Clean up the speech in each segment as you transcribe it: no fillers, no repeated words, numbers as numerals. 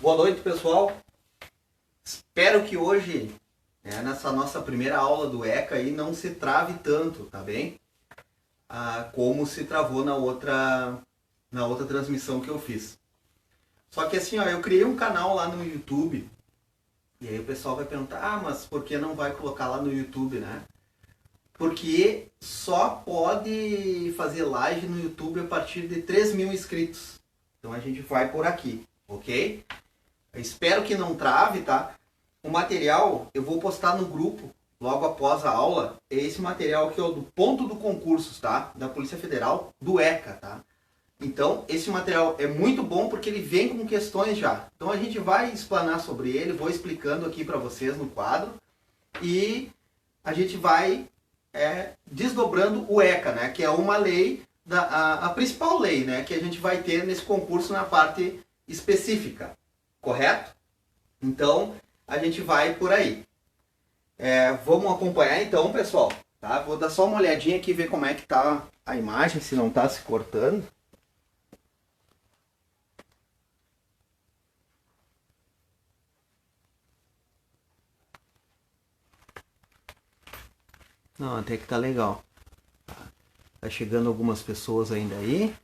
Boa noite, pessoal. Espero que hoje, nessa nossa primeira aula do ECA, aí, não se trave tanto, tá bem? Como se travou na outra transmissão que eu fiz. Só que assim, eu criei um canal lá no YouTube, e aí o pessoal vai perguntar, mas por que não vai colocar lá no YouTube, né? Porque só pode fazer live no YouTube a partir de 3.000 inscritos. Então a gente vai por aqui, ok? Eu espero que não trave, tá? O material eu vou postar no grupo logo após a aula. É esse material aqui, ó, do ponto do concurso, tá? Da Polícia Federal, do ECA, tá? Então, esse material é muito bom porque ele vem com questões já. Então a gente vai explanar sobre ele, vou explicando aqui para vocês no quadro. E a gente vai desdobrando o ECA, né? Que é uma lei, a principal lei, né? Que a gente vai ter nesse concurso na parte específica. Correto? Então, a gente vai por aí. Vamos acompanhar então, pessoal. Tá? Vou dar só uma olhadinha aqui, ver como é que tá a imagem, se não está se cortando. Não, até que tá legal. Tá chegando algumas pessoas ainda aí.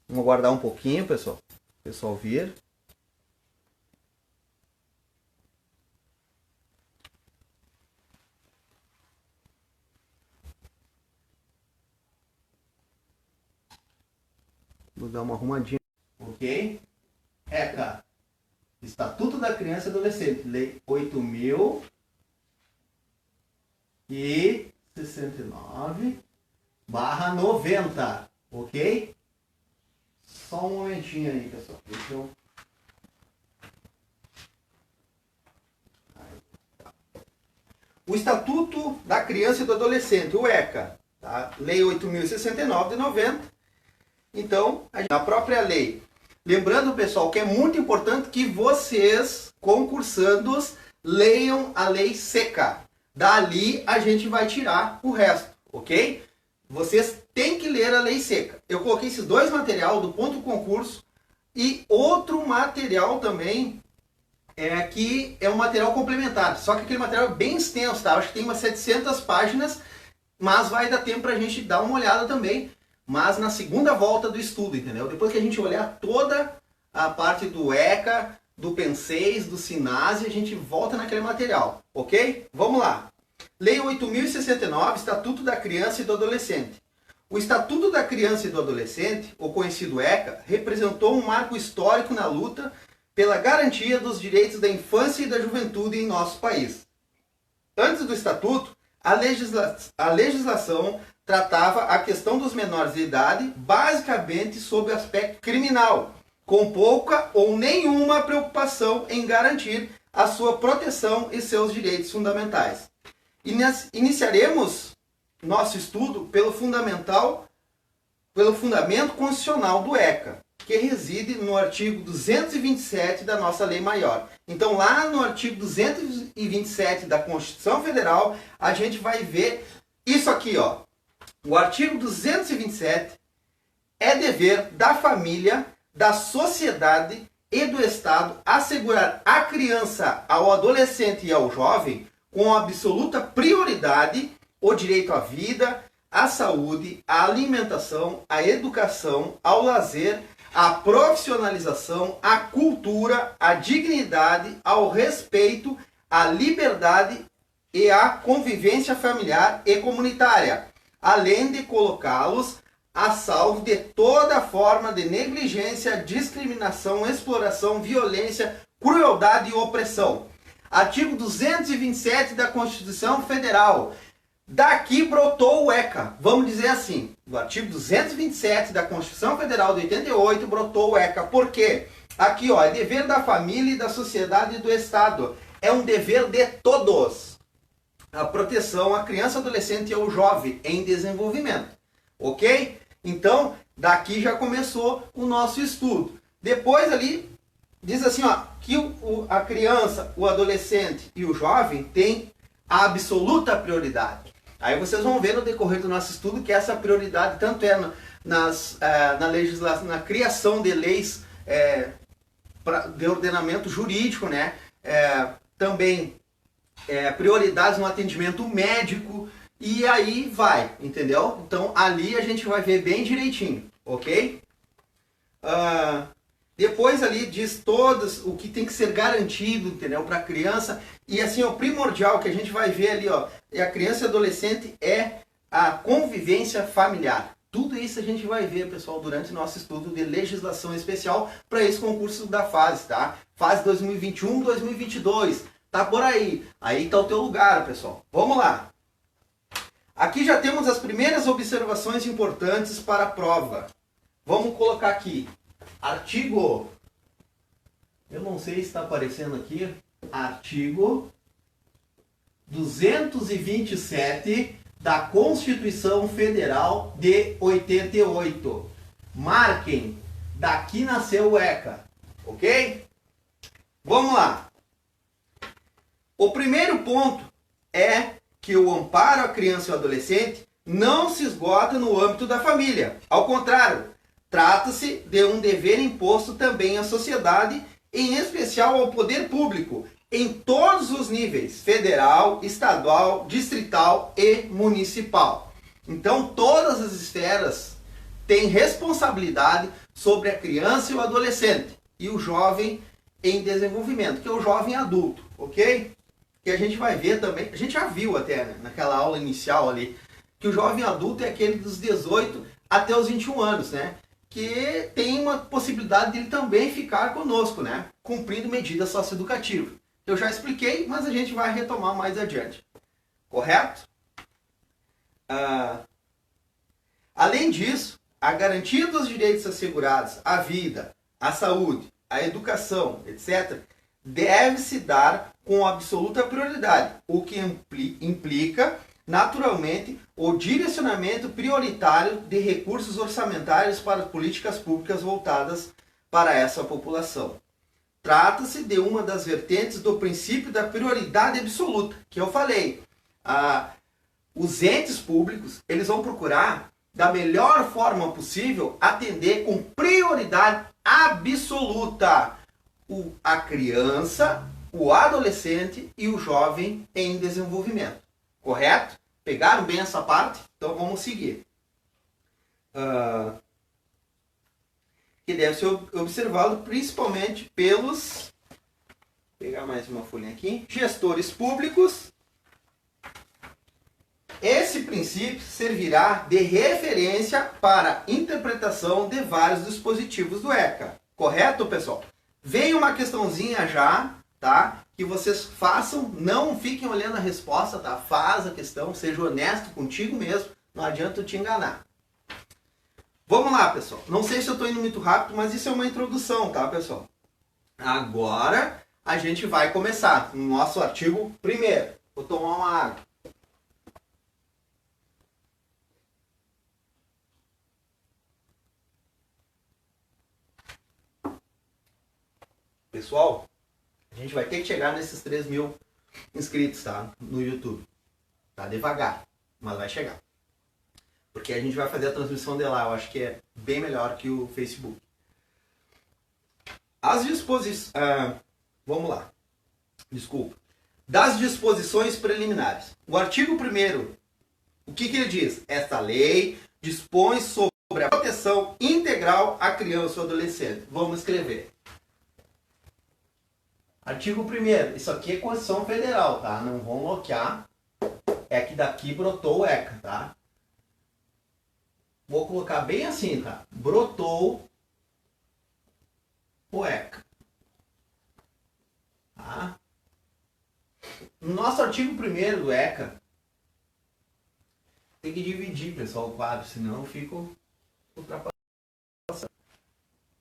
Vamos aguardar um pouquinho, pessoal. O pessoal vir. Vou dar uma arrumadinha. Ok? ECA. Estatuto da Criança e Adolescente. Lei 8.069/90. Ok? Só um momentinho aí, pessoal. Deixa eu... O Estatuto da Criança e do Adolescente, o ECA. Tá? Lei 8.069/90. Então, na própria lei. Lembrando, pessoal, que é muito importante que vocês, concursandos, leiam a lei seca. Dali a gente vai tirar o resto, ok? Vocês têm que ler a lei seca. Eu coloquei esses dois materiais do ponto do concurso e outro material também, que é um material complementar. Só que aquele material é bem extenso, tá? Acho que tem umas 700 páginas, mas vai dar tempo para a gente dar uma olhada também. Mas na segunda volta do estudo, entendeu? Depois que a gente olhar toda a parte do ECA, do PEN6, do SINASE, a gente volta naquele material, ok? Vamos lá. Lei 8.069, Estatuto da Criança e do Adolescente. O Estatuto da Criança e do Adolescente, ou conhecido ECA, representou um marco histórico na luta pela garantia dos direitos da infância e da juventude em nosso país. Antes do Estatuto, a legislação tratava a questão dos menores de idade basicamente sob o aspecto criminal, com pouca ou nenhuma preocupação em garantir a sua proteção e seus direitos fundamentais. Iniciaremos nosso estudo pelo fundamento constitucional do ECA, que reside no artigo 227 da nossa lei maior. Então, lá no artigo 227 da Constituição Federal, a gente vai ver isso aqui, ó. O artigo 227 é dever da família, da sociedade e do Estado assegurar à criança, ao adolescente e ao jovem, com absoluta prioridade, o direito à vida, à saúde, à alimentação, à educação, ao lazer, à profissionalização, à cultura, à dignidade, ao respeito, à liberdade e à convivência familiar e comunitária, além de colocá-los a salvo de toda forma de negligência, discriminação, exploração, violência, crueldade e opressão. Artigo 227 da Constituição Federal. Daqui brotou o ECA. Vamos dizer assim, do artigo 227 da Constituição Federal de 88 brotou o ECA. Por quê? Aqui, ó, é dever da família e da sociedade e do Estado. É um dever de todos. A proteção à criança, adolescente e ao jovem em desenvolvimento. Ok? Então, daqui já começou o nosso estudo. Depois ali, diz assim, ó, que a criança, o adolescente e o jovem têm a absoluta prioridade. Aí vocês vão ver no decorrer do nosso estudo que essa prioridade tanto é na legislação, na criação de leis de ordenamento jurídico, né? Também prioridades no atendimento médico, e aí vai, entendeu? Então ali a gente vai ver bem direitinho, ok? Depois ali diz todas o que tem que ser garantido, entendeu? Para a criança. E assim, o primordial que a gente vai ver ali, ó, é a criança e adolescente é a convivência familiar. Tudo isso a gente vai ver, pessoal, durante o nosso estudo de legislação especial para esse concurso da fase, tá? Fase 2021, 2022. Tá por aí. Aí tá o teu lugar, pessoal. Vamos lá. Aqui já temos as primeiras observações importantes para a prova. Vamos colocar aqui. Artigo, eu não sei se está aparecendo aqui, artigo 227 da Constituição Federal de 88. Marquem, daqui nasceu o ECA, ok? Vamos lá. O primeiro ponto é que o amparo à criança e ao adolescente não se esgota no âmbito da família. Ao contrário, trata-se de um dever imposto também à sociedade, em especial ao poder público, em todos os níveis, federal, estadual, distrital e municipal. Então, todas as esferas têm responsabilidade sobre a criança e o adolescente e o jovem em desenvolvimento, que é o jovem adulto, ok? Que a gente vai ver também, a gente já viu até, né, naquela aula inicial ali, que o jovem adulto é aquele dos 18 até os 21 anos, né? Que tem uma possibilidade de ele também ficar conosco, né? Cumprindo medidas socioeducativas. Eu já expliquei, mas a gente vai retomar mais adiante. Correto? Além disso, a garantia dos direitos assegurados à vida, à saúde, à educação, etc., deve se dar com absoluta prioridade, o que implica, naturalmente, o direcionamento prioritário de recursos orçamentários para políticas públicas voltadas para essa população. Trata-se de uma das vertentes do princípio da prioridade absoluta, que eu falei. Os entes públicos, eles vão procurar, da melhor forma possível, atender com prioridade absoluta a criança, o adolescente e o jovem em desenvolvimento. Correto? Pegaram bem essa parte? Então vamos seguir. Que deve ser observado principalmente pelos, vou pegar mais uma folhinha aqui, gestores públicos. Esse princípio servirá de referência para a interpretação de vários dispositivos do ECA. Correto, pessoal? Vem uma questãozinha já, tá? Que vocês façam, não fiquem olhando a resposta, tá? Faz a questão, seja honesto contigo mesmo, não adianta te enganar. Vamos lá, pessoal. Não sei se eu estou indo muito rápido, mas isso é uma introdução, tá, pessoal? Agora a gente vai começar no nosso artigo 1º. Vou tomar uma água. Pessoal, a gente vai ter que chegar nesses 3.000 inscritos, tá? No YouTube. Tá devagar, mas vai chegar. Porque a gente vai fazer a transmissão de lá. Eu acho que é bem melhor que o Facebook. As disposições... vamos lá. Desculpa. Das disposições preliminares. O artigo 1º, o que ele diz? Esta lei dispõe sobre a proteção integral à criança ou adolescente. Vamos escrever. Artigo 1º. Isso aqui é Constituição Federal, tá? Não vão bloquear. É que daqui brotou o ECA, tá? Vou colocar bem assim, tá? Brotou o ECA. Tá? No nosso artigo 1º do ECA, tem que dividir, pessoal, o quadro, senão eu fico ultrapassando.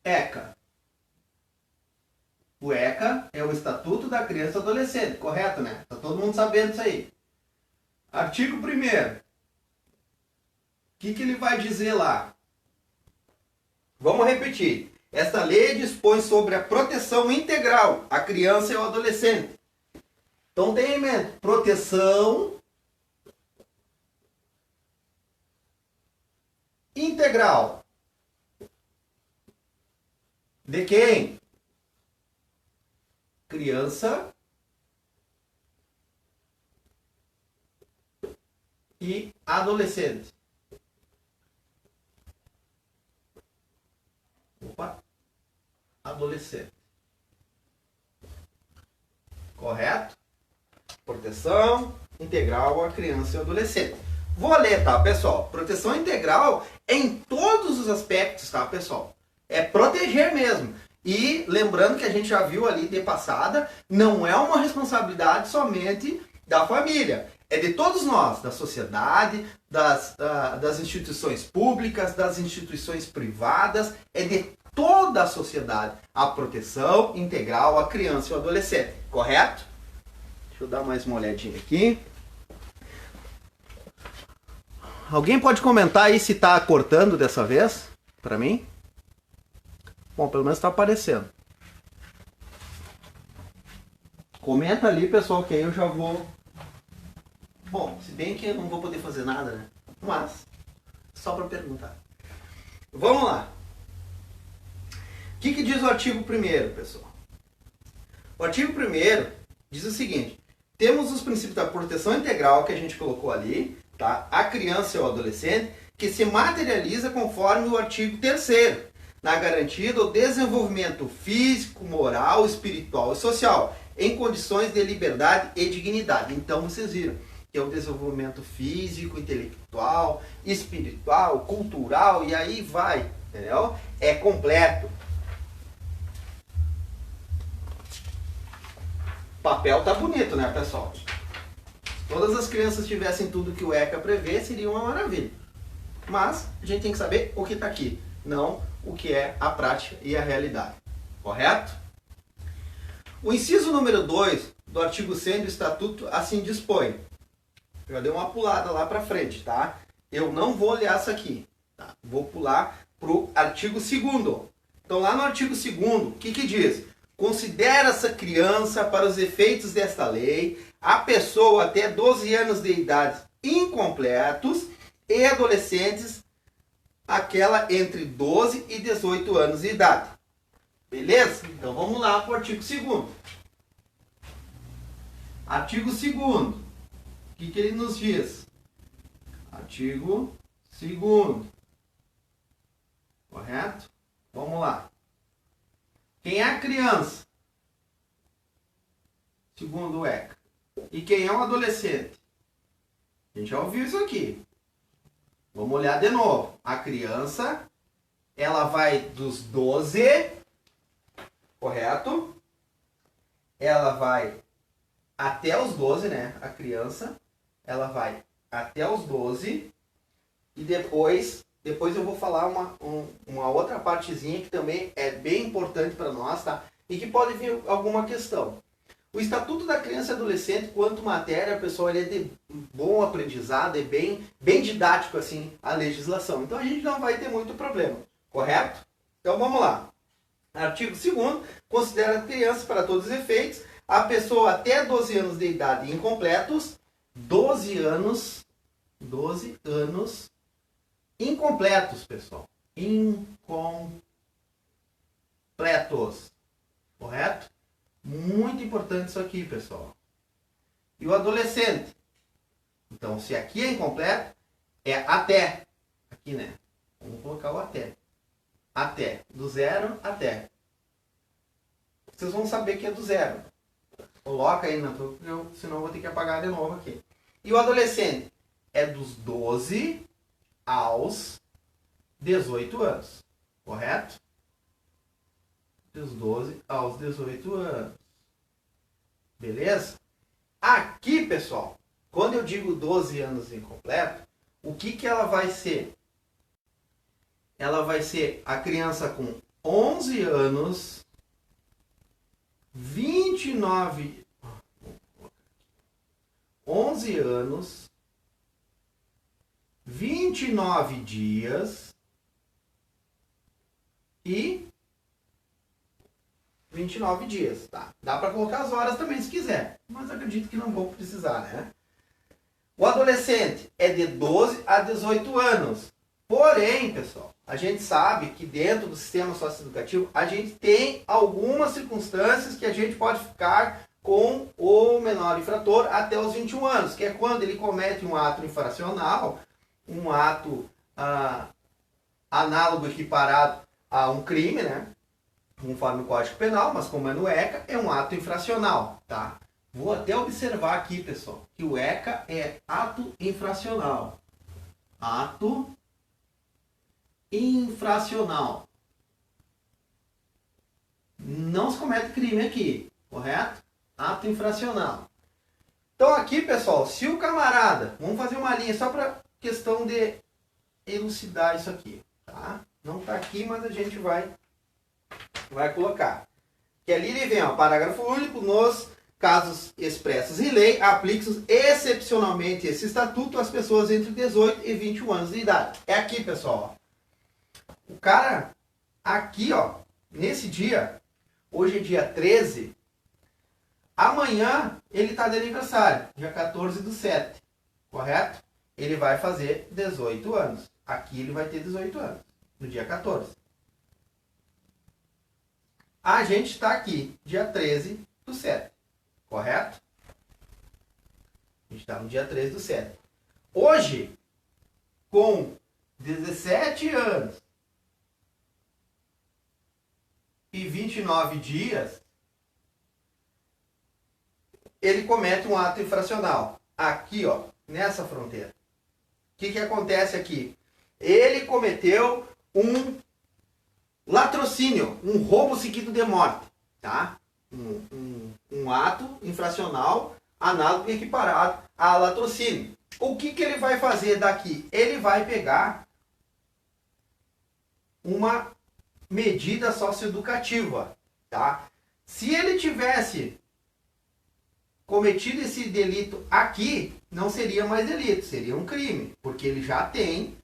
ECA. O ECA é o Estatuto da Criança e Adolescente, correto, né? Tá todo mundo sabendo isso aí. Artigo 1º. O que ele vai dizer lá? Vamos repetir. Esta lei dispõe sobre a proteção integral à criança e ao adolescente. Então tenha em mente, proteção integral. De quem? criança e adolescente. Opa, adolescente. Correto? Proteção integral à criança e adolescente. Vou ler, tá, pessoal? Proteção integral é em todos os aspectos, tá, pessoal? É proteger mesmo. E lembrando que a gente já viu ali de passada, não é uma responsabilidade somente da família. É de todos nós, da sociedade, das instituições públicas, das instituições privadas, é de toda a sociedade a proteção integral à criança e ao adolescente. Correto? Deixa eu dar mais uma olhadinha aqui. Alguém pode comentar aí se está cortando dessa vez? Para mim? Bom, pelo menos está aparecendo. Comenta ali, pessoal, que aí eu já vou... Bom, se bem que eu não vou poder fazer nada, né? Mas, só para perguntar. Vamos lá. O que diz o artigo 1º, pessoal? O artigo 1º diz o seguinte: temos os princípios da proteção integral que a gente colocou ali, tá? A criança e o adolescente, que se materializa conforme o artigo 3º, na garantia do desenvolvimento físico, moral, espiritual e social, em condições de liberdade e dignidade. Então vocês viram que é o desenvolvimento físico, intelectual, espiritual, cultural, e aí vai, entendeu? É completo. O papel tá bonito, né, pessoal? Se todas as crianças tivessem tudo que o ECA prevê, seria uma maravilha. Mas a gente tem que saber o que está aqui, não o que é a prática e a realidade. Correto? O inciso número 2 do artigo 100 do Estatuto assim dispõe. Eu já dei uma pulada lá para frente, tá? Eu não vou olhar isso aqui. Tá? Vou pular para o artigo 2º. Então lá no artigo 2º, o que diz? Considera-se criança, para os efeitos desta lei, a pessoa até 12 anos de idade incompletos e adolescentes, aquela entre 12 e 18 anos de idade. Beleza? Então vamos lá para o artigo 2º. Artigo 2º. O que ele nos diz? Artigo 2º. Correto? Vamos lá. Quem é a criança? Segundo o ECA. E quem é um adolescente? A gente já ouviu isso aqui. Vamos olhar de novo. A criança, ela vai dos 12, correto? Ela vai até os 12, né? A criança, ela vai até os 12 e depois eu vou falar uma outra partezinha que também é bem importante para nós, tá? E que pode vir alguma questão. O Estatuto da Criança e Adolescente, quanto matéria, pessoal, ele é de bom aprendizado, é bem didático, assim, a legislação. Então a gente não vai ter muito problema, correto? Então vamos lá. Artigo 2º, considera a criança, para todos os efeitos, a pessoa até 12 anos de idade incompletos, 12 anos incompletos, pessoal. Incompletos. Correto? Muito importante isso aqui, pessoal. E o adolescente? Então, se aqui é incompleto, é até. Aqui, né? Vamos colocar o até. Até. Do 0 até. Vocês vão saber que é do 0. Coloca aí, senão eu vou ter que apagar de novo aqui. E o adolescente? É dos 12 aos 18 anos. Correto? Dos 12 aos 18 anos. Beleza? Aqui, pessoal, quando eu digo 12 anos incompleto, o que ela vai ser? Ela vai ser a criança com 11 anos, 11 anos, 29 dias e 29 dias, tá? Dá para colocar as horas também se quiser, mas acredito que não vou precisar, né? O adolescente é de 12 a 18 anos. Porém, pessoal, a gente sabe que dentro do sistema socioeducativo a gente tem algumas circunstâncias que a gente pode ficar com o menor infrator até os 21 anos, que é quando ele comete um ato infracional, um ato análogo equiparado a um crime, né? Conforme o Código Penal, mas como é no ECA, é um ato infracional, tá? Vou até observar aqui, pessoal, que o ECA é ato infracional. Ato infracional. Não se comete crime aqui, correto? Ato infracional. Então aqui, pessoal, se o camarada, vamos fazer uma linha só para questão de elucidar isso aqui, tá? Não está aqui, mas a gente vai colocar. Que ali ele vem, ó, parágrafo único, nos casos expressos em lei, aplica-se excepcionalmente esse estatuto às pessoas entre 18 e 21 anos de idade. É aqui, pessoal, ó. O cara, aqui, ó, nesse dia, hoje é dia 13, amanhã ele está de aniversário, dia 14/7, correto? Ele vai fazer 18 anos. Aqui ele vai ter 18 anos, no dia 14. A gente está aqui, dia 13/7, correto? A gente está no dia 13/7. Hoje, com 17 anos e 29 dias, ele comete um ato infracional. Aqui, ó, nessa fronteira. O que acontece aqui? Ele cometeu um latrocínio, um roubo seguido de morte, tá? Um ato infracional análogo e equiparado a latrocínio. O que ele vai fazer daqui? Ele vai pegar uma medida socioeducativa, tá? Se ele tivesse cometido esse delito aqui, não seria mais delito, seria um crime, porque ele já tem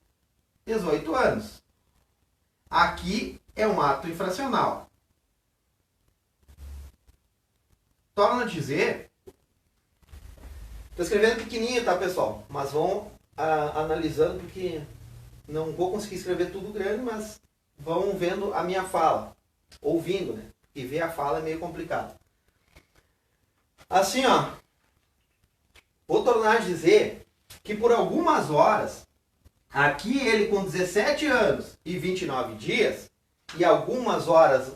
18 anos. Aqui é um ato infracional. Torna a dizer, estou escrevendo pequenininho, tá, pessoal? Mas vão analisando, porque não vou conseguir escrever tudo grande, mas vão vendo a minha fala, ouvindo, né? E ver a fala é meio complicado. Assim, ó, vou tornar a dizer que por algumas horas, aqui ele com 17 anos e 29 dias, e algumas horas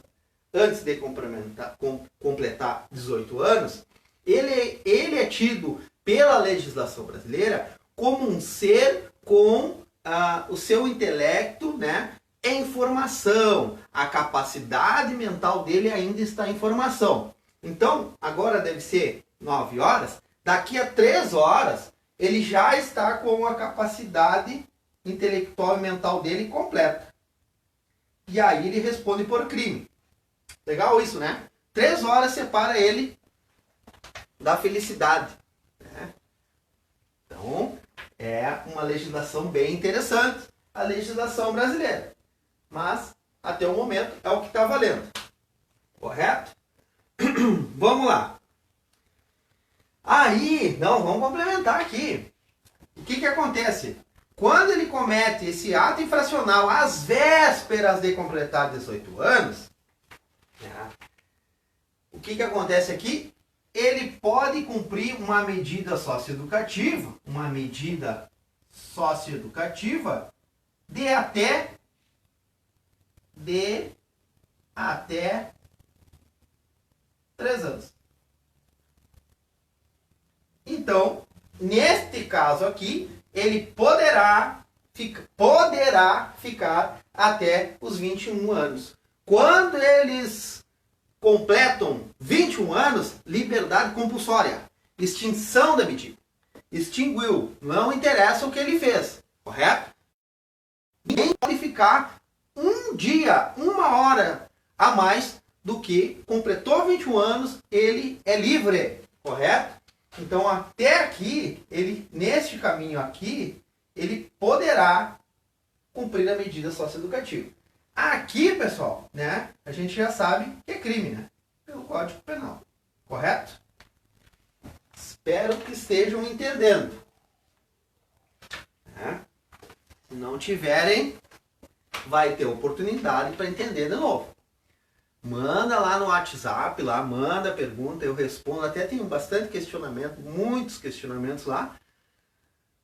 antes de completar 18 anos, ele é tido pela legislação brasileira como um ser com o seu intelecto, né, em formação. A capacidade mental dele ainda está em formação. Então, agora deve ser 9 horas, daqui a 3 horas, ele já está com a capacidade intelectual e mental dele completa. E aí ele responde por crime. Legal isso, né? 3 horas separa ele da felicidade, né? Então, é uma legislação bem interessante, a legislação brasileira. Mas, até o momento, é o que está valendo. Correto? Vamos lá. Aí, vamos complementar aqui. O que acontece? Quando ele comete esse ato infracional às vésperas de completar 18 anos, né, o que acontece aqui? Ele pode cumprir uma medida socioeducativa, de até 3 anos. Então, neste caso aqui, ele poderá ficar até os 21 anos. Quando eles completam 21 anos, liberdade compulsória, extinção da medida. Extinguiu, não interessa o que ele fez, correto? Ninguém pode ficar um dia, 1 hora a mais do que completou 21 anos, ele é livre, correto? Então, até aqui, neste caminho aqui, ele poderá cumprir a medida socioeducativa. Aqui, pessoal, né, a gente já sabe que é crime, né? Pelo Código Penal, correto? Espero que estejam entendendo. Né? Se não tiverem, vai ter oportunidade para entender de novo. Manda lá no WhatsApp, lá, manda pergunta, eu respondo. Até tenho bastante questionamento, muitos questionamentos lá.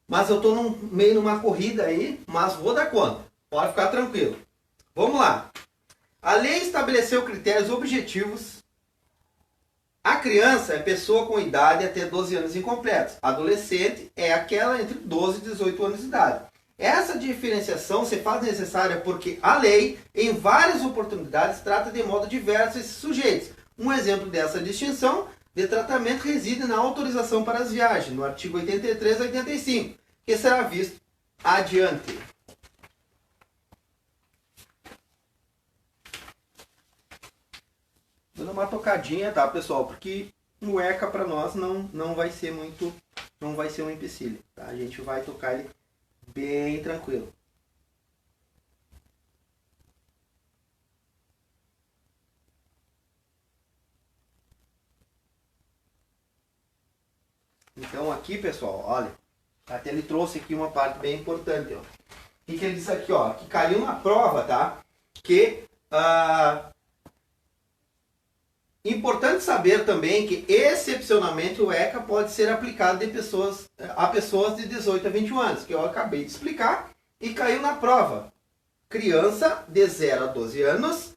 Mas eu estou meio numa corrida aí, mas vou dar conta. Pode ficar tranquilo. Vamos lá. A lei estabeleceu critérios objetivos. A criança é pessoa com idade até 12 anos incompletos. Adolescente é aquela entre 12 e 18 anos de idade. Essa diferenciação se faz necessária porque a lei, em várias oportunidades, trata de modo diverso esses sujeitos. Um exemplo dessa distinção de tratamento reside na autorização para as viagens, no artigo 83 e 85, que será visto adiante. Dando uma tocadinha, tá, pessoal? Porque o ECA para nós não vai ser muito, não vai ser um empecilho, tá? A gente vai tocar ele bem tranquilo. Então aqui, pessoal, olha, até ele trouxe aqui uma parte bem importante, ó. O que ele disse aqui, ó? Que caiu na prova, tá? Que importante saber também que excepcionalmente o ECA pode ser aplicado a pessoas de 18 a 21 anos, que eu acabei de explicar, e caiu na prova. Criança de 0 a 12 anos,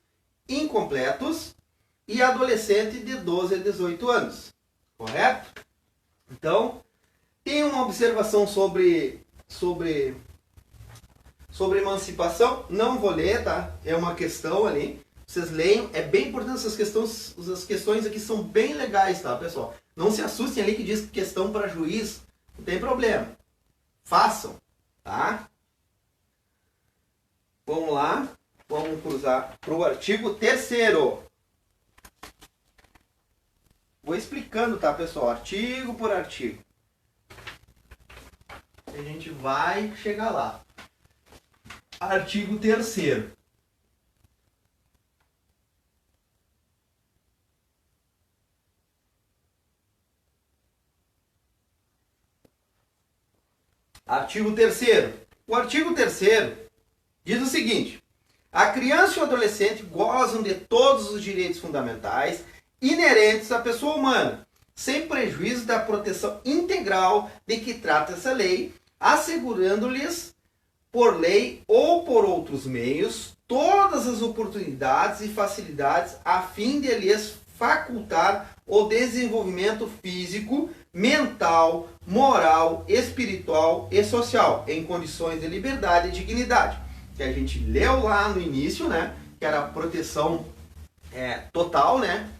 incompletos, e adolescente de 12 a 18 anos. Correto? Então, tem uma observação sobre emancipação. Não vou ler, tá? É uma questão ali. Vocês leiam. É bem importante essas questões. As questões aqui são bem legais, tá, pessoal? Não se assustem ali que diz questão para juiz. Não tem problema. Façam, tá? Vamos lá. Vamos cruzar para o artigo 3º. Vou explicando, tá, pessoal? Artigo por artigo. A gente vai chegar lá. Artigo 3º. Artigo 3º. O artigo 3º diz o seguinte: a criança e o adolescente gozam de todos os direitos fundamentais inerentes à pessoa humana, sem prejuízo da proteção integral de que trata essa lei, assegurando-lhes, por lei ou por outros meios, todas as oportunidades e facilidades a fim de lhes facultar o desenvolvimento físico, mental, moral, espiritual e social, em condições de liberdade e dignidade. Que a gente leu lá no início, né? Que era a proteção total, né?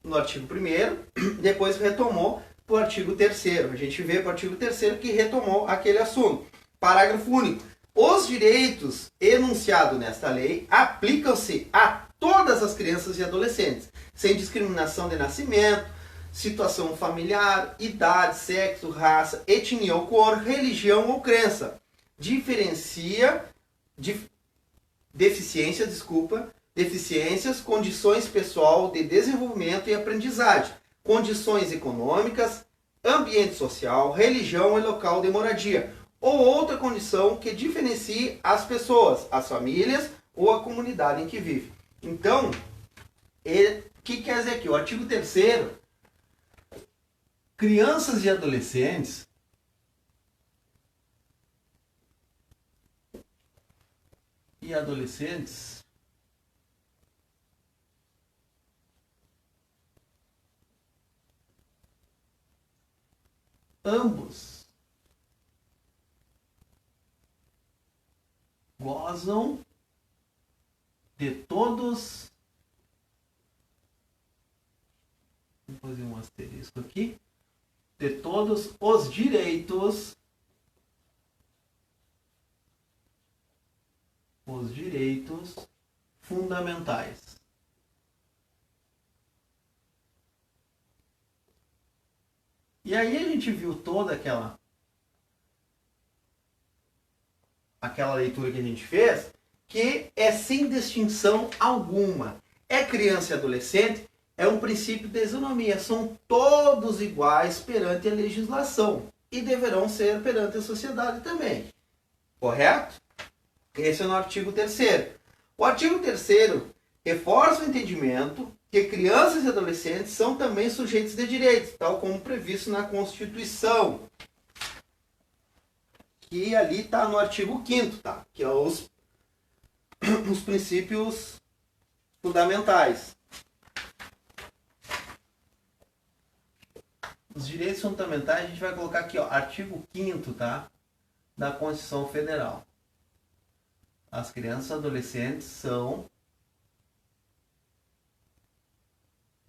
No artigo 1º, depois retomou para o artigo 3º. A gente vê para o artigo 3º que retomou aquele assunto. Parágrafo único. Os direitos enunciados nesta lei aplicam-se a todas as crianças e adolescentes, sem discriminação de nascimento, situação familiar, idade, sexo, raça, etnia ou cor, religião ou crença. Deficiências, condições pessoal de desenvolvimento e aprendizagem, condições econômicas, ambiente social, religião e local de moradia, ou outra condição que diferencie as pessoas, as famílias ou a comunidade em que vive. Então, o que quer dizer aqui? O artigo 3º, crianças e adolescentes ambos gozam de todos, vou fazer um asterisco aqui, de todos os direitos fundamentais. E aí a gente viu toda aquela leitura que a gente fez, que é sem distinção alguma. É criança e adolescente, é um princípio de isonomia. São todos iguais perante a legislação e deverão ser perante a sociedade também. Correto? Esse é no artigo 3º. O artigo 3º reforça o entendimento que crianças e adolescentes são também sujeitos de direitos, tal como previsto na Constituição. Que ali está no artigo 5º, tá? Que é os princípios fundamentais. Os direitos fundamentais a gente vai colocar aqui, ó, artigo 5º, tá? Da Constituição Federal. As crianças e adolescentes são...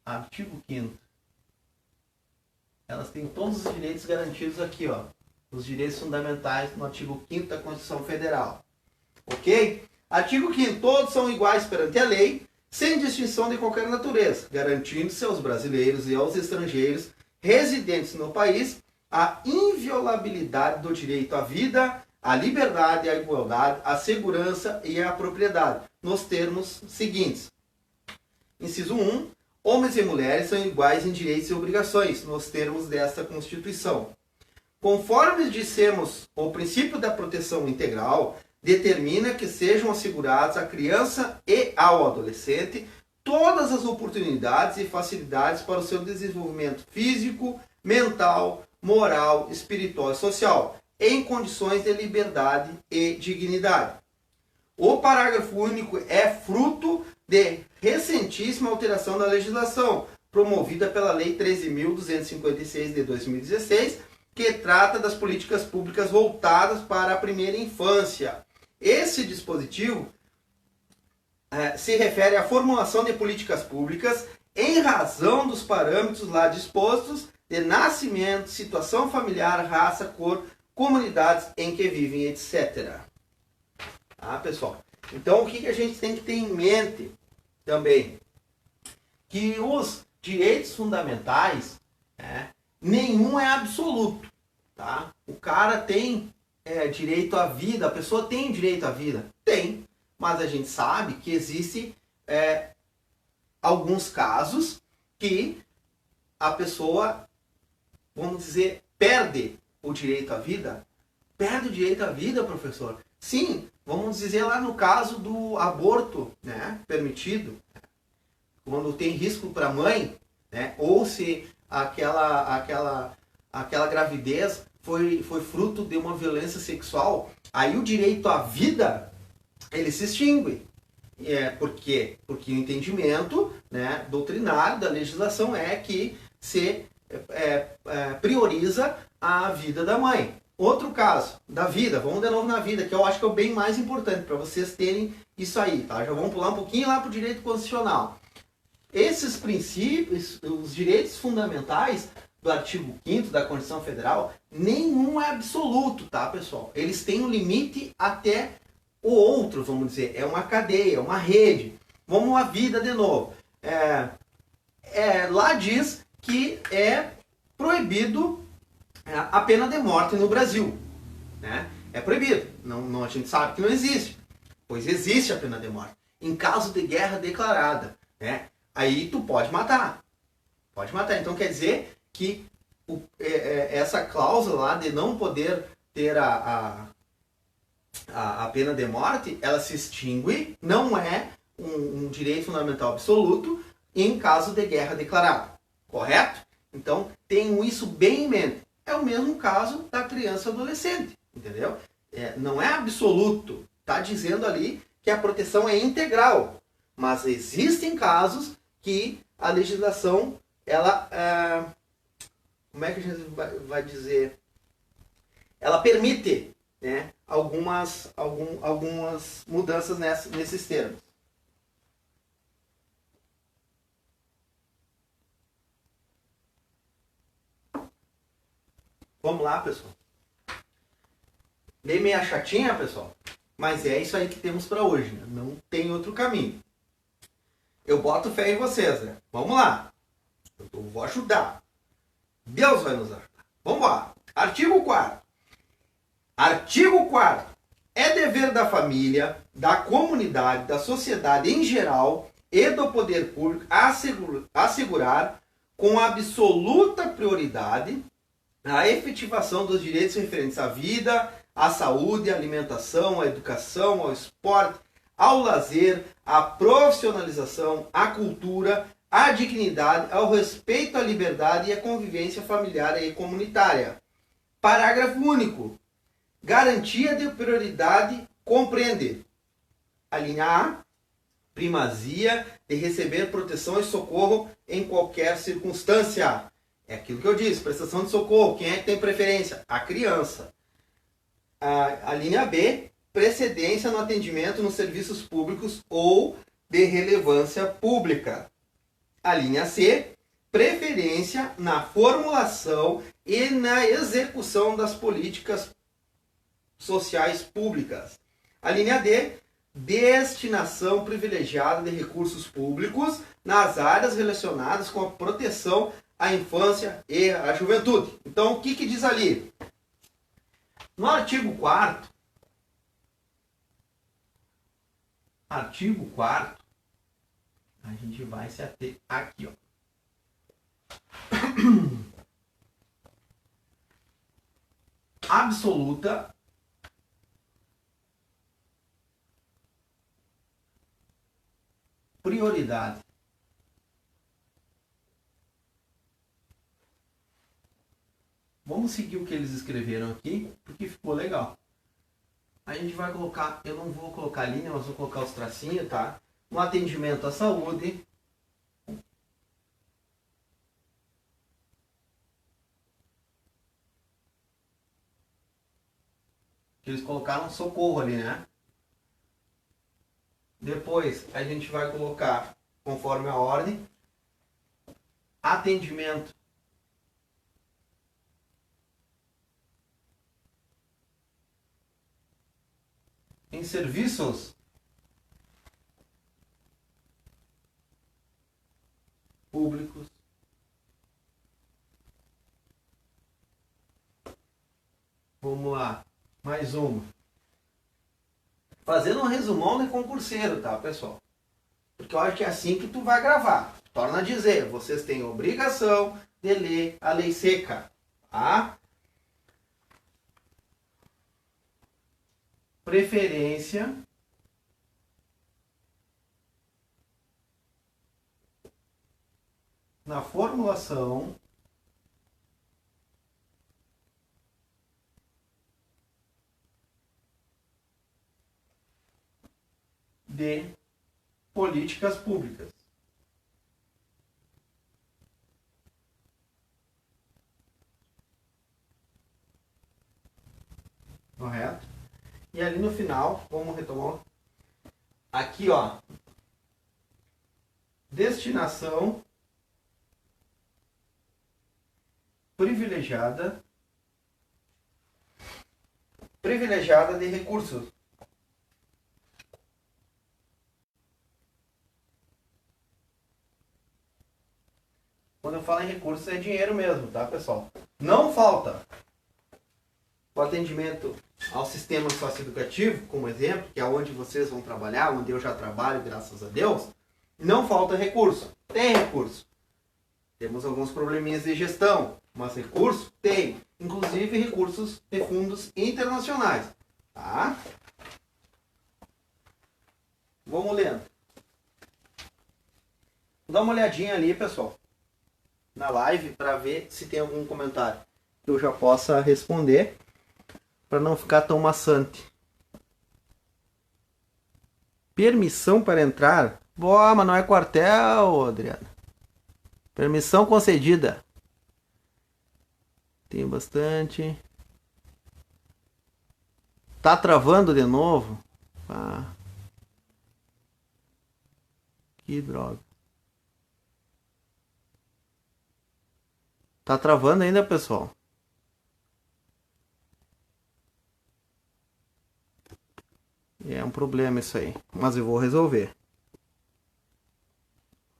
Artigo 5º. Elas têm todos os direitos garantidos aqui, ó. Os direitos fundamentais no artigo 5º da Constituição Federal. Ok? Artigo 5º. Todos são iguais perante a lei, sem distinção de qualquer natureza, garantindo-se aos brasileiros e aos estrangeiros residentes no país a inviolabilidade do direito à vida, à liberdade, à igualdade, à segurança e à propriedade, nos termos seguintes. Inciso 1. Homens e mulheres são iguais em direitos e obrigações, nos termos desta Constituição. Conforme dissemos, o princípio da proteção integral determina que sejam assegurados à criança e ao adolescente todas as oportunidades e facilidades para o seu desenvolvimento físico, mental, moral, espiritual e social, em condições de liberdade e dignidade. O parágrafo único é fruto de recentíssima alteração da legislação, promovida pela Lei 13.256 de 2016, que trata das políticas públicas voltadas para a primeira infância. Esse dispositivo se refere à formulação de políticas públicas em razão dos parâmetros lá dispostos de nascimento, situação familiar, raça, cor, comunidades em que vivem, etc. Tá, pessoal? Então, o que a gente tem que ter em mente também? Que os direitos fundamentais, nenhum é absoluto. Tá? O cara tem direito à vida, a pessoa tem direito à vida? Tem. Mas a gente sabe que existem alguns casos que a pessoa, vamos dizer, perde o direito à vida. Perde o direito à vida, professor? Sim, vamos dizer lá no caso do aborto, né, permitido, quando tem risco para a mãe, né, ou se aquela gravidez foi fruto de uma violência sexual, aí o direito à vida, ele se extingue. Por quê? Porque o entendimento, né, doutrinário da legislação é que se prioriza a vida da mãe. Outro caso, da vida, vamos de novo na vida, que eu acho que é o bem mais importante para vocês terem isso aí, tá? Já vamos pular um pouquinho lá para o direito constitucional. Esses princípios, os direitos fundamentais do artigo 5º da Constituição Federal, nenhum é absoluto, tá, pessoal? Eles têm um limite até o outro, vamos dizer, é uma cadeia, uma rede. Vamos à vida de novo. Lá diz que é proibido a pena de morte no Brasil. Né? É proibido. Não, a gente sabe que não existe. Pois existe a pena de morte. Em caso de guerra declarada. Né? Aí tu pode matar. Pode matar. Então quer dizer que essa cláusula lá de não poder ter a pena de morte, ela se extingue, não é um direito fundamental absoluto em caso de guerra declarada. Correto? Então tenham isso bem em mente. É o mesmo caso da criança e adolescente, entendeu? Não é absoluto. Está dizendo ali que a proteção é integral. Mas existem casos que a legislação, ela... como é que a gente vai dizer? Ela permite, né, algumas mudanças nesses termos. Vamos lá, pessoal. Bem meia chatinha, pessoal. Mas é isso aí que temos para hoje. Né? Não tem outro caminho. Eu boto fé em vocês, né? Vamos lá. Eu vou ajudar. Deus vai nos ajudar. Vamos lá. Artigo 4º. Artigo 4º. É dever da família, da comunidade, da sociedade em geral e do poder público assegurar com absoluta prioridade a efetivação dos direitos referentes à vida, à saúde, à alimentação, à educação, ao esporte, ao lazer, à profissionalização, à cultura, à dignidade, ao respeito à liberdade e à convivência familiar e comunitária. Parágrafo único. Garantia de prioridade compreende: a linha A, primazia de receber proteção e socorro em qualquer circunstância. É aquilo que eu disse, prestação de socorro. Quem é que tem preferência? A criança. A linha B, precedência no atendimento nos serviços públicos ou de relevância pública. A linha C, preferência na formulação e na execução das políticas sociais públicas. A linha D, destinação privilegiada de recursos públicos nas áreas relacionadas com a proteção à infância e à juventude. Então, o que diz ali? No artigo 4º, a gente vai se ater aqui, ó. Absoluta prioridade. Vamos seguir o que eles escreveram aqui, porque ficou legal. A gente vai colocar, eu não vou colocar linha, mas vou colocar os tracinhos, tá? No atendimento à saúde, que eles colocaram socorro ali, né? Depois a gente vai colocar, conforme a ordem, atendimento em serviços públicos. Vamos lá, mais uma. Fazendo um resumão de concurseiro, tá, pessoal? Porque eu acho que é assim que tu vai gravar. Torna a dizer, vocês têm obrigação de ler a lei seca, tá? Preferência na formulação de políticas públicas. Correto? E ali no final, vamos retomar aqui, ó, destinação privilegiada de recursos. Quando eu falo em recursos, é dinheiro mesmo, tá, pessoal? Não falta o atendimento ao sistema socioeducativo, como exemplo, que é onde vocês vão trabalhar, onde eu já trabalho, graças a Deus. Não falta recurso. Tem recurso. Temos alguns probleminhas de gestão, mas recurso tem. Inclusive recursos de fundos internacionais. Tá? Vamos lendo. Vou dar uma olhadinha ali, pessoal, na live, para ver se tem algum comentário que eu já possa responder, para não ficar tão maçante. Permissão para entrar? Boa, mas não é quartel, Adriana. Permissão concedida. Tem bastante. Tá travando de novo? Ah. Que droga. Tá travando ainda, pessoal? É um problema isso aí. Mas eu vou resolver.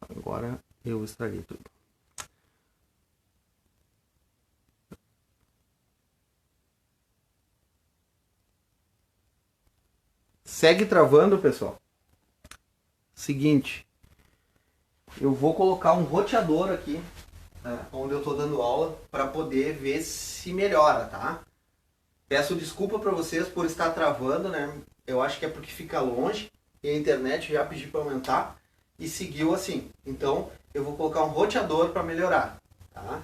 Agora eu estraguei tudo. Segue travando, pessoal. Seguinte. Eu vou colocar um roteador aqui, né, onde eu tô dando aula, para poder ver se melhora, tá? Peço desculpa para vocês por estar travando, né? Eu acho que é porque fica longe e a internet já pedi para aumentar e seguiu assim. Então eu vou colocar um roteador para melhorar, tá?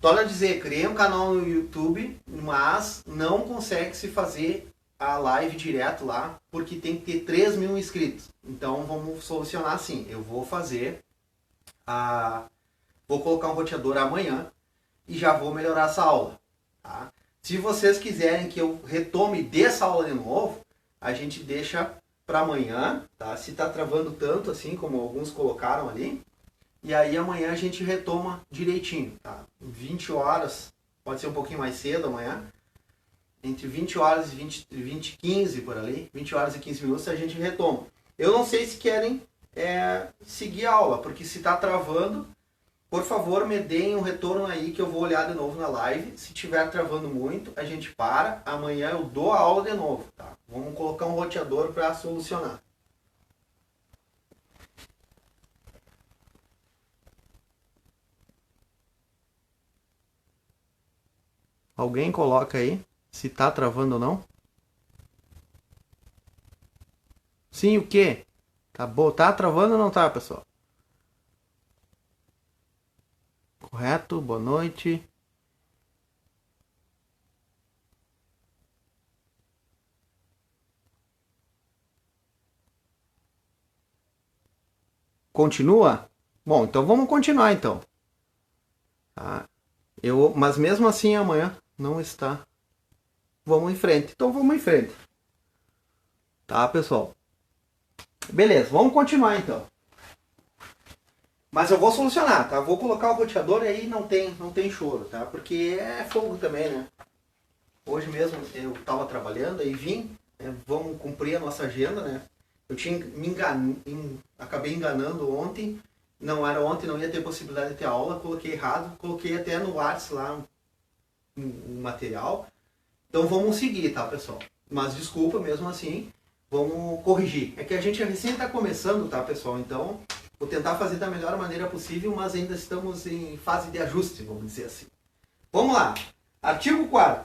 Torna a dizer, criei um canal no YouTube, mas não consegue se fazer a live direto lá, porque tem que ter 3.000 inscritos. Então vamos solucionar assim. Eu vou fazer vou colocar um roteador amanhã e já vou melhorar essa aula, tá? Se vocês quiserem que eu retome dessa aula de novo, a gente deixa para amanhã, tá? Se tá travando tanto assim como alguns colocaram ali, e aí amanhã a gente retoma direitinho, tá? 20 horas, pode ser um pouquinho mais cedo amanhã, entre 20 horas e 20 15 por ali, 20 horas e 15 minutos a gente retoma. Eu não sei se querem seguir a aula, porque se está travando, por favor me deem um retorno aí que eu vou olhar de novo na live. Se estiver travando muito, a gente para, amanhã eu dou a aula de novo, tá? Vamos colocar um roteador para solucionar. Alguém coloca aí se tá travando ou não? Sim, o quê? Tá bom, tá travando ou não tá, pessoal? Correto, boa noite. Continua? Bom, então vamos continuar então. Tá? Mas mesmo assim amanhã não está. Vamos em frente. Então vamos em frente. Tá, pessoal? Beleza, vamos continuar então. Mas eu vou solucionar, tá? Vou colocar o roteador e aí não tem choro, tá? Porque é fogo também, né? Hoje mesmo eu estava trabalhando e vim, né? Vamos cumprir a nossa agenda, né? Eu tinha acabei enganando ontem, não era ontem, não ia ter possibilidade de ter aula, coloquei errado, coloquei até no WhatsApp lá um material. Então vamos seguir, tá, pessoal? Mas desculpa, mesmo assim, vamos corrigir. É que a gente recém está começando, tá, pessoal? Então vou tentar fazer da melhor maneira possível, mas ainda estamos em fase de ajuste, vamos dizer assim. Vamos lá. Artigo 4º.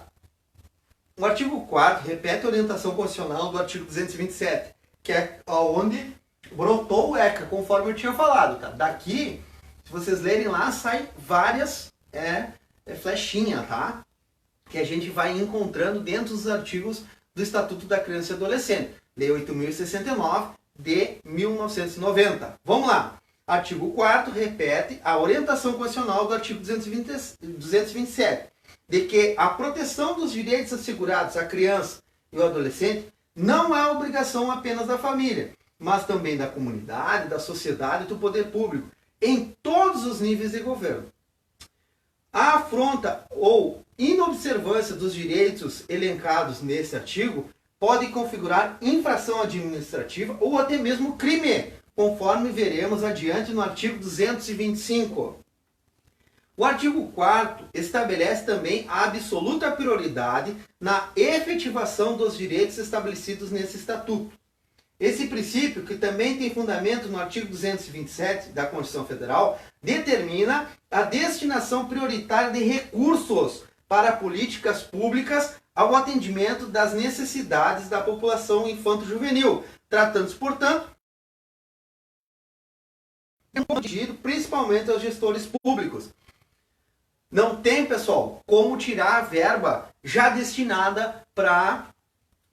O artigo 4º repete a orientação constitucional do artigo 227, que é onde brotou o ECA, conforme eu tinha falado, tá? Daqui, se vocês lerem lá, sai várias flechinhas, tá? Que a gente vai encontrando dentro dos artigos do Estatuto da Criança e Adolescente. Lei 8.069 de 1990. Vamos lá. Artigo 4º repete a orientação constitucional do artigo 227, de que a proteção dos direitos assegurados à criança e ao adolescente não é obrigação apenas da família, mas também da comunidade, da sociedade e do poder público, em todos os níveis de governo. A afronta ou inobservância dos direitos elencados nesse artigo pode configurar infração administrativa ou até mesmo crime, conforme veremos adiante no artigo 225. O artigo 4º estabelece também a absoluta prioridade na efetivação dos direitos estabelecidos nesse estatuto. Esse princípio, que também tem fundamento no artigo 227 da Constituição Federal, determina a destinação prioritária de recursos para políticas públicas ao atendimento das necessidades da população infanto-juvenil, tratando-se, portanto, dirigido principalmente aos gestores públicos. Não tem, pessoal, como tirar a verba já destinada para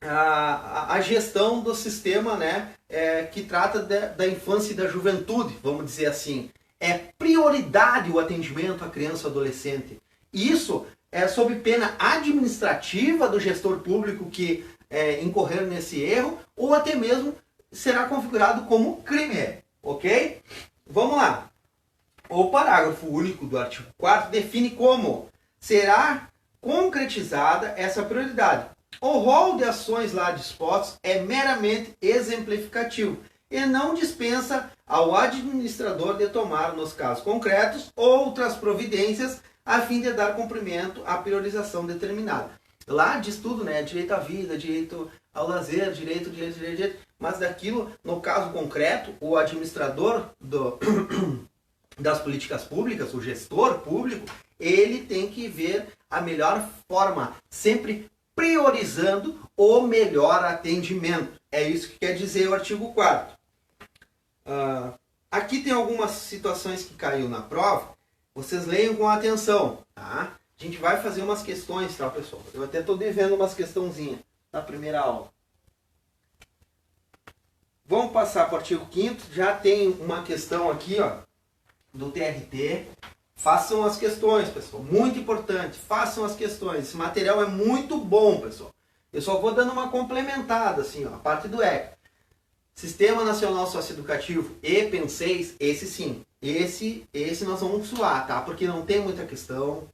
a gestão do sistema, né, que trata da infância e da juventude, vamos dizer assim. É prioridade o atendimento à criança e adolescente. Isso é sob pena administrativa do gestor público que incorrer nesse erro, ou até mesmo será configurado como crime, ok? Vamos lá. O parágrafo único do artigo 4º define como será concretizada essa prioridade. O rol de ações lá dispostos é meramente exemplificativo e não dispensa ao administrador de tomar, nos casos concretos, outras providências a fim de dar cumprimento à priorização determinada. Lá diz tudo, né? Direito à vida, direito ao lazer, direito, mas daquilo, no caso concreto, o administrador das políticas públicas, o gestor público, ele tem que ver a melhor forma, sempre priorizando o melhor atendimento. É isso que quer dizer o artigo 4º. Aqui tem algumas situações que caiu na prova, vocês leiam com atenção, tá? A gente vai fazer umas questões, tá, pessoal? Eu até estou devendo umas questãozinhas na primeira aula. Vamos passar para o artigo 5º, já tem uma questão aqui, ó, do TRT. Façam as questões, pessoal, muito importante, façam as questões. Esse material é muito bom, pessoal. Eu só vou dando uma complementada, assim, ó, a parte do ECA. Sistema Nacional Socioeducativo e PEN6, esse sim. Esse nós vamos suar, tá? Porque não tem muita questão,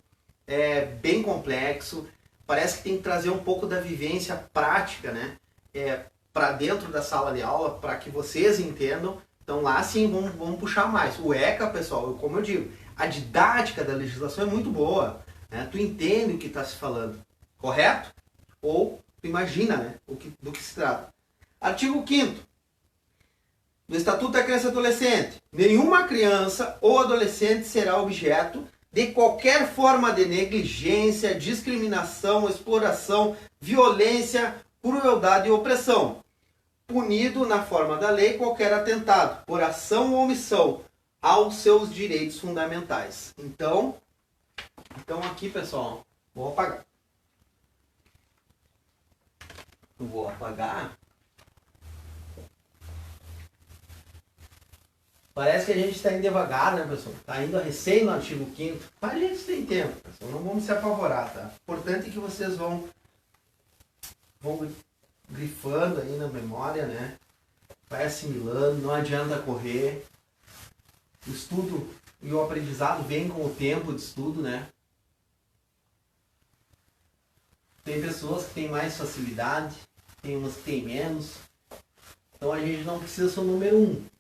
é bem complexo, parece que tem que trazer um pouco da vivência prática, né? Para dentro da sala de aula, para que vocês entendam. Então lá sim, vamos puxar mais. O ECA, pessoal, como eu digo, a didática da legislação é muito boa, né? Tu entende o que está se falando, correto? Ou tu imagina, né, do que se trata. Artigo 5º do Estatuto da Criança e Adolescente. Nenhuma criança ou adolescente será objeto de qualquer forma de negligência, discriminação, exploração, violência, crueldade e opressão, punido na forma da lei qualquer atentado, por ação ou omissão, aos seus direitos fundamentais. Então aqui, pessoal, vou apagar. Eu vou apagar. Parece que a gente está indo devagar, né, pessoal? Está indo a recém no artigo 5º. Mas a gente tem tempo, pessoal. Não vamos se apavorar, tá? O importante é que vocês vão grifando aí na memória, né? Vai assimilando, não adianta correr. O estudo e o aprendizado vem com o tempo de estudo, né? Tem pessoas que têm mais facilidade, tem umas que têm menos. Então a gente não precisa ser o número 1.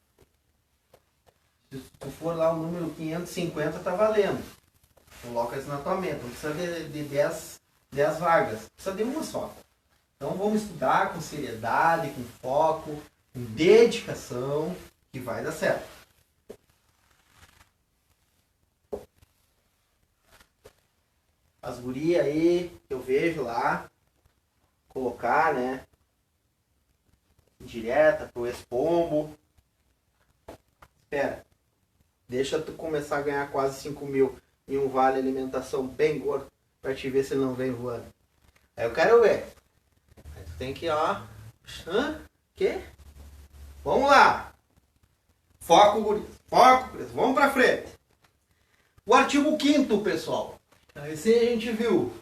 Se tu for lá o número 550, tá valendo. Coloca isso na tua mente. Não precisa de 10 vagas. Precisa de uma só. Então vamos estudar com seriedade, com foco, com dedicação, que vai dar certo. As gurias aí, eu vejo lá, colocar, né, direta pro ex-pombo. Espera, deixa tu começar a ganhar quase 5 mil em um vale alimentação bem gordo, pra te ver se ele não vem voando. Aí eu quero ver. Aí tu tem que, ó, quê? Vamos lá. Foco, gurias. Foco, gurias. Vamos pra frente. O artigo 5º, pessoal. Esse aí a gente viu.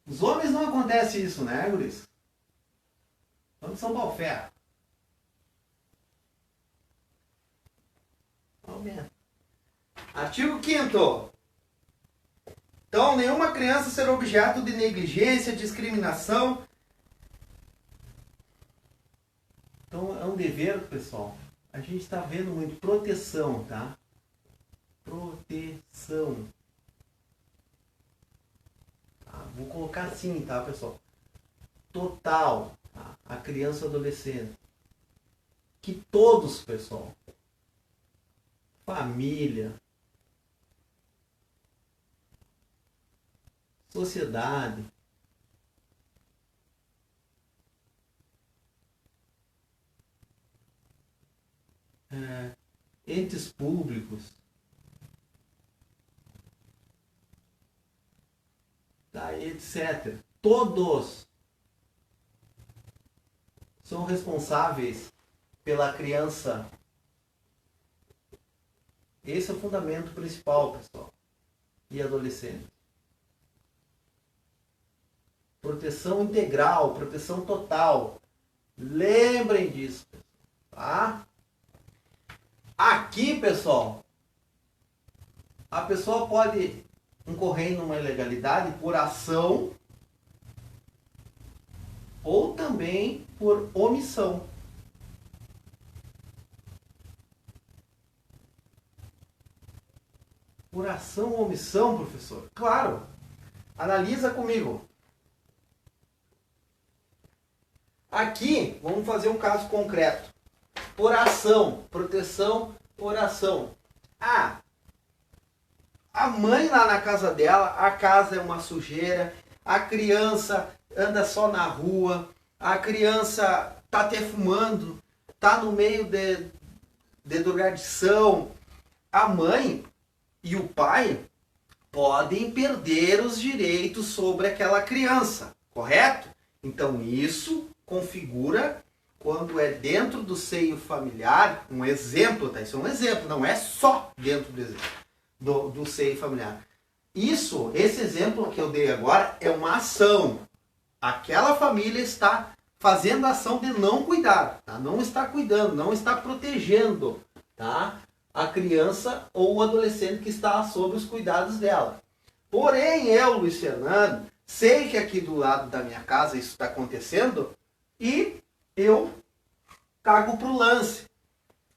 Os homens não acontece isso, né, guris? Vamos São Paulo Ferro. Vamos ver. Artigo 5º. Então, nenhuma criança será objeto de negligência, discriminação. Então, é um dever, pessoal. A gente está vendo muito proteção, tá? Proteção. Vou colocar assim, tá, pessoal? Total, tá? A criança e adolescente. Que todos, pessoal, família, sociedade, entes públicos, tá, etc. Todos são responsáveis pela criança. Esse é o fundamento principal, pessoal, e adolescente. Proteção integral, proteção total. Lembrem disso, tá? Aqui, pessoal, a pessoa pode incorrer numa ilegalidade por ação ou também por omissão. Por ação ou omissão, professor? Claro. Analisa comigo. Aqui, vamos fazer um caso concreto. Por ação, proteção por ação. A mãe lá na casa dela, a casa é uma sujeira, a criança anda só na rua, a criança tá até fumando, tá no meio de drogadição, a mãe e o pai podem perder os direitos sobre aquela criança, correto? Então isso configura, quando é dentro do seio familiar, um exemplo, tá? Isso é um exemplo, não é só dentro do seio familiar. Esse exemplo que eu dei agora é uma ação. Aquela família está fazendo a ação de não cuidar, tá? Não está cuidando, não está protegendo, tá? A criança ou o adolescente que está sob os cuidados dela. Porém, eu, Luiz Fernando, sei que aqui do lado da minha casa isso está acontecendo e eu cago pro lance.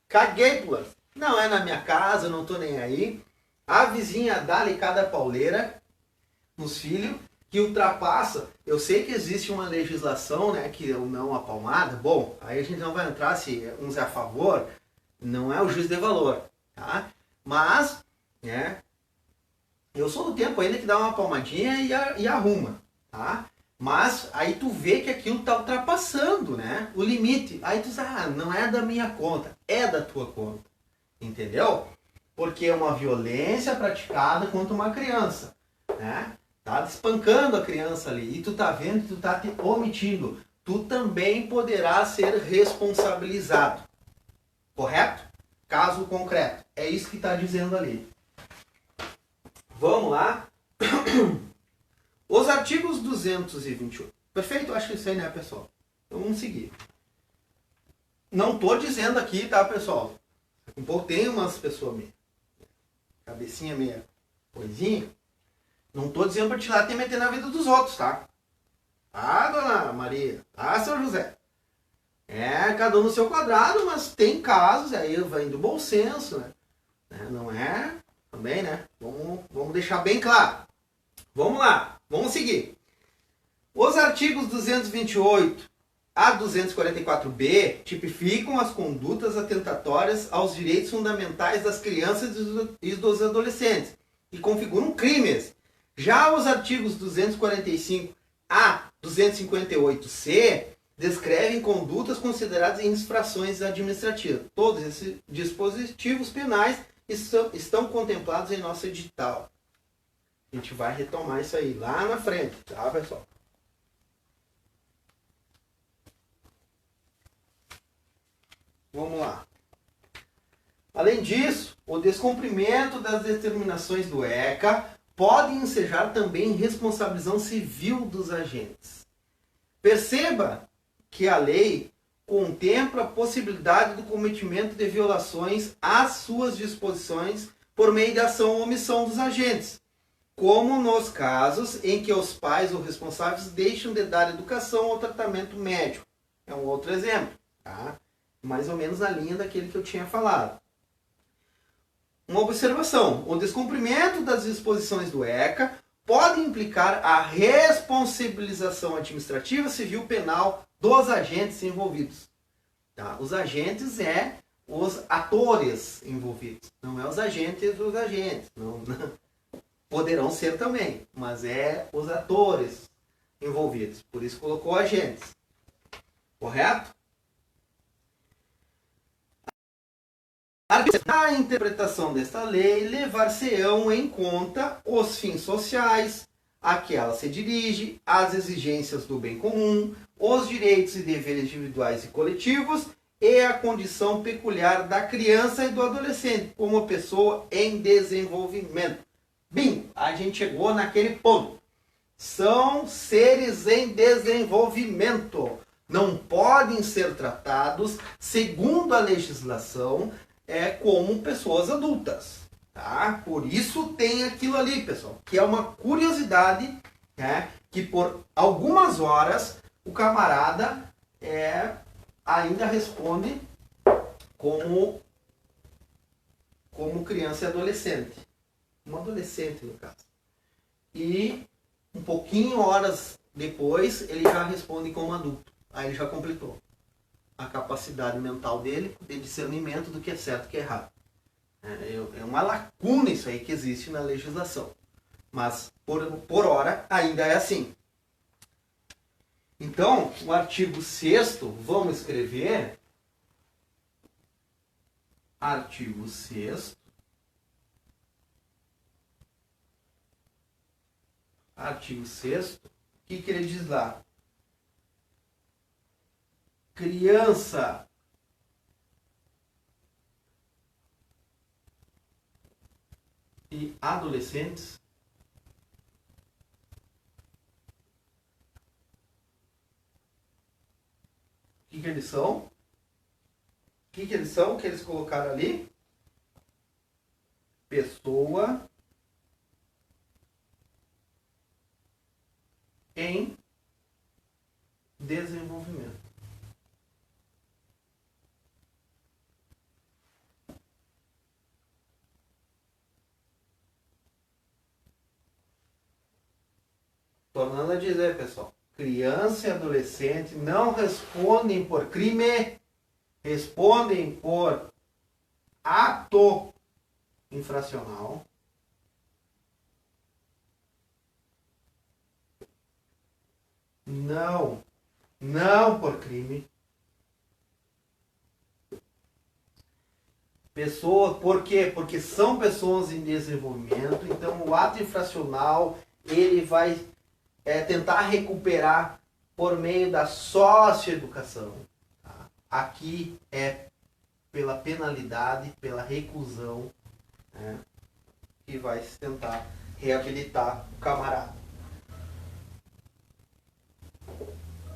Caguei pro lance. Não é na minha casa, não tô nem aí. A vizinha dá-lhe cada pauleira nos filhos, que ultrapassa. Eu sei que existe uma legislação, né, que é o não a palmada. Bom, aí a gente não vai entrar se uns é a favor, não é o juiz de valor, tá? Mas, né, eu sou do tempo ainda que dá uma palmadinha e arruma, tá? Mas aí tu vê que aquilo tá ultrapassando, né, o limite. Aí tu diz, não é da minha conta, é da tua conta, entendeu? Porque é uma violência praticada contra uma criança, né? Tá espancando a criança ali e tu tá vendo que tu tá te omitindo. Tu também poderá ser responsabilizado. Correto? Caso concreto. É isso que está dizendo ali. Vamos lá. Os artigos 228. Perfeito? Acho que isso aí, né, pessoal? Então vamos seguir. Não tô dizendo aqui, tá, pessoal? Um pouco tem umas pessoas meio cabecinha meia coisinha. Não tô dizendo para te lá te meter na vida dos outros, tá? Ah, dona Maria. Ah, seu José. É, cada um no seu quadrado, mas tem casos, aí vai do bom senso, né? Não é? Também, né? Vamos deixar bem claro. Vamos lá, vamos seguir. Os artigos 228 a 244b tipificam as condutas atentatórias aos direitos fundamentais das crianças e dos adolescentes e configuram crimes. Já os artigos 245 a 258c descrevem condutas consideradas infrações administrativas. Todos esses dispositivos penais estão contemplados em nosso edital. A gente vai retomar isso aí lá na frente, tá, pessoal? Vamos lá. Além disso, o descumprimento das determinações do ECA pode ensejar também responsabilização civil dos agentes. Perceba que a lei contempla a possibilidade do cometimento de violações às suas disposições por meio de ação ou omissão dos agentes, como nos casos em que os pais ou responsáveis deixam de dar educação ou tratamento médico. É um outro exemplo, tá? Mais ou menos na linha daquele que eu tinha falado. Uma observação: o descumprimento das disposições do ECA pode implicar a responsabilização administrativa, civil, penal dos agentes envolvidos. Tá? Os agentes é os atores envolvidos, não é os agentes dos agentes. Não. Poderão ser também, mas é os atores envolvidos. Por isso colocou agentes. Correto? A interpretação desta lei levar-se-ão em conta os fins sociais a que ela se dirige, as exigências do bem comum, os direitos e deveres individuais e coletivos e a condição peculiar da criança e do adolescente como pessoa em desenvolvimento. Bem, a gente chegou naquele ponto. São seres em desenvolvimento. Não podem ser tratados, segundo a legislação, como pessoas adultas, tá? Por isso tem aquilo ali, pessoal, que é uma curiosidade, né? Que por algumas horas o camarada ainda responde como criança e adolescente. Um adolescente, no caso. E um pouquinho horas depois ele já responde como adulto. Aí ele já completou a capacidade mental dele de discernimento do que é certo e que é errado. É uma lacuna isso aí que existe na legislação. Mas, por hora, ainda é assim. Então, o artigo 6º, vamos escrever artigo 6º, o que ele diz lá? Criança e adolescentes o que eles são? O que eles são que eles colocaram ali? Pessoa em desenvolvimento. Tornando a dizer, pessoal, criança e adolescente não respondem por crime, respondem por ato infracional. Não por crime. Por quê? Porque são pessoas em desenvolvimento, então o ato infracional ele vai tentar recuperar por meio da socioeducação. Tá? Aqui é pela penalidade, pela reclusão, né, que vai se tentar reabilitar o camarada.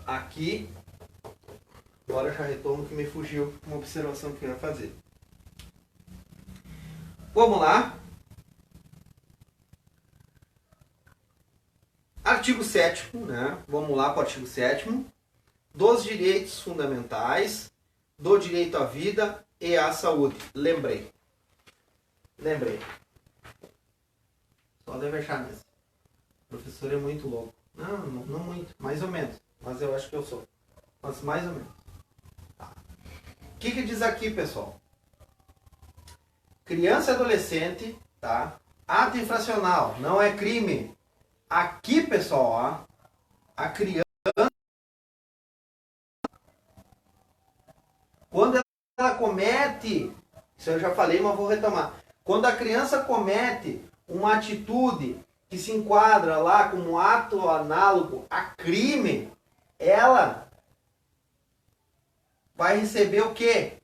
Aqui, agora eu já retomo que me fugiu uma observação que eu ia fazer. Vamos lá. Artigo 7º, né? Vamos lá para o artigo 7º. Dos direitos fundamentais, do direito à vida e à saúde. Lembrei. Só deve achar mesmo. O professor é muito louco. Não muito. Mais ou menos. Mas eu acho que eu sou. Mas mais ou menos. Tá. O que diz aqui, pessoal? Criança e adolescente, tá? Ato infracional, não é crime. Aqui, pessoal, ó, a criança, quando ela comete, isso eu já falei, mas vou retomar. Quando a criança comete uma atitude que se enquadra lá como ato análogo a crime, ela vai receber o quê?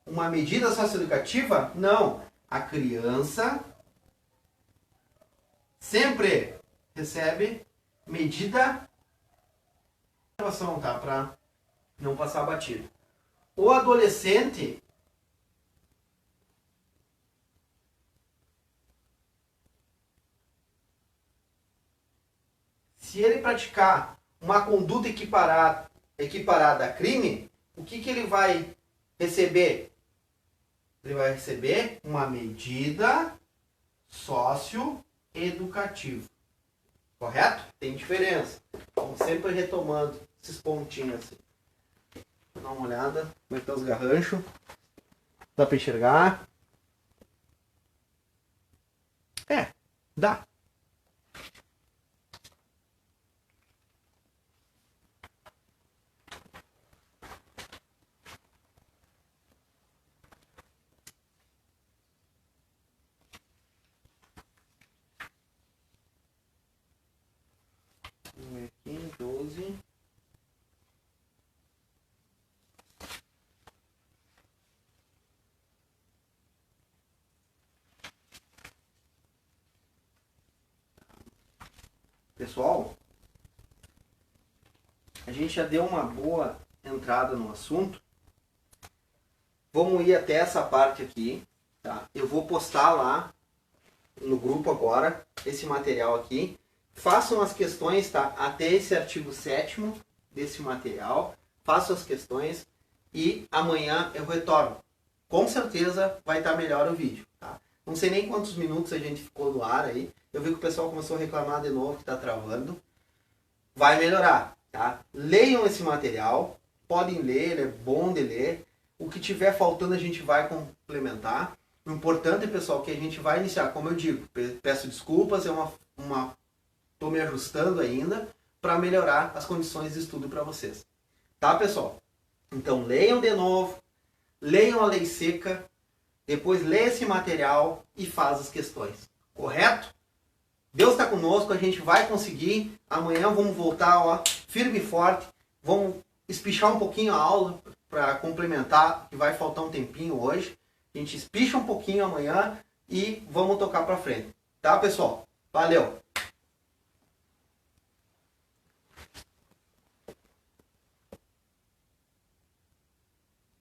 Uma medida socioeducativa? Não. A criança sempre recebe medida de observação, tá? Para não passar batido. O adolescente se ele praticar uma conduta equiparada a crime, o que ele vai receber? Ele vai receber uma medida socioeducativa. Correto? Tem diferença. Vamos sempre retomando esses pontinhos assim. Vou dar uma olhada como é que tá os garranchos. Dá para enxergar? Dá. Aqui, 12. Pessoal, a gente já deu uma boa entrada no assunto. Vamos ir até essa parte aqui, tá? Eu vou postar lá no grupo agora esse material aqui. Façam as questões, tá? Até esse artigo 7º desse material. Façam as questões e amanhã eu retorno. Com certeza vai estar melhor o vídeo, tá? Não sei nem quantos minutos a gente ficou no ar aí. Eu vi que o pessoal começou a reclamar de novo que está travando. Vai melhorar, tá? Leiam esse material. Podem ler, ele é bom de ler. O que tiver faltando a gente vai complementar. O importante, pessoal, que a gente vai iniciar, como eu digo, peço desculpas, estou me ajustando ainda, para melhorar as condições de estudo para vocês. Tá, pessoal? Então leiam de novo, leiam a lei seca, depois lê esse material e faz as questões. Correto? Deus está conosco, a gente vai conseguir. Amanhã vamos voltar, ó, firme e forte. Vamos espichar um pouquinho a aula para complementar, que vai faltar um tempinho hoje. A gente espicha um pouquinho amanhã e vamos tocar para frente. Tá, pessoal? Valeu!